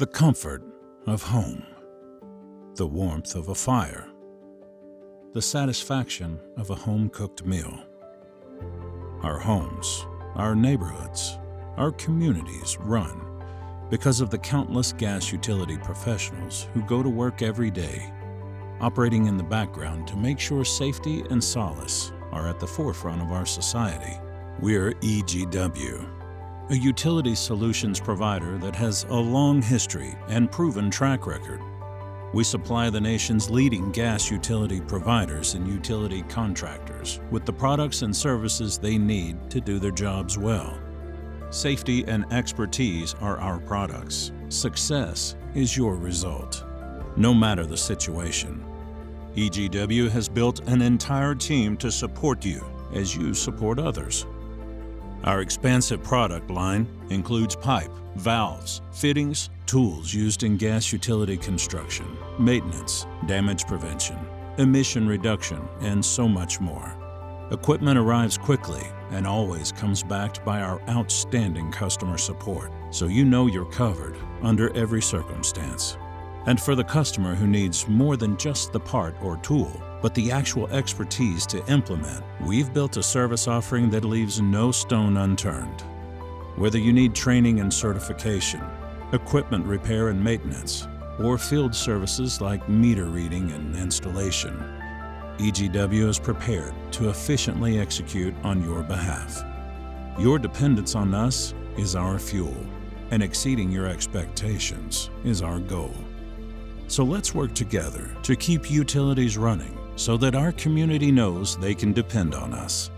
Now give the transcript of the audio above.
The comfort of home, the warmth of a fire, the satisfaction of a home-cooked meal. Our homes, our neighborhoods, our communities run because of the countless gas utility professionals who go to work every day, operating in the background to make sure safety and solace are at the forefront of our society. We're EGW, a utility solutions provider that has a long history and proven track record. We supply the nation's leading gas utility providers and utility contractors with the products and services they need to do their jobs well. Safety and expertise are our products. Success is your result, no matter the situation. EGW has built an entire team to support you as you support others. Our expansive product line includes pipe, valves, fittings, tools used in gas utility construction, maintenance, damage prevention, emission reduction, and so much more. Equipment arrives quickly and always comes backed by our outstanding customer support, so you know you're covered under every circumstance. And for the customer who needs more than just the part or tool, but the actual expertise to implement, we've built a service offering that leaves no stone unturned. Whether you need training and certification, equipment repair and maintenance, or field services like meter reading and installation, EGW is prepared to efficiently execute on your behalf. Your dependence on us is our fuel, and exceeding your expectations is our goal. So let's work together to keep utilities running so that our community knows they can depend on us.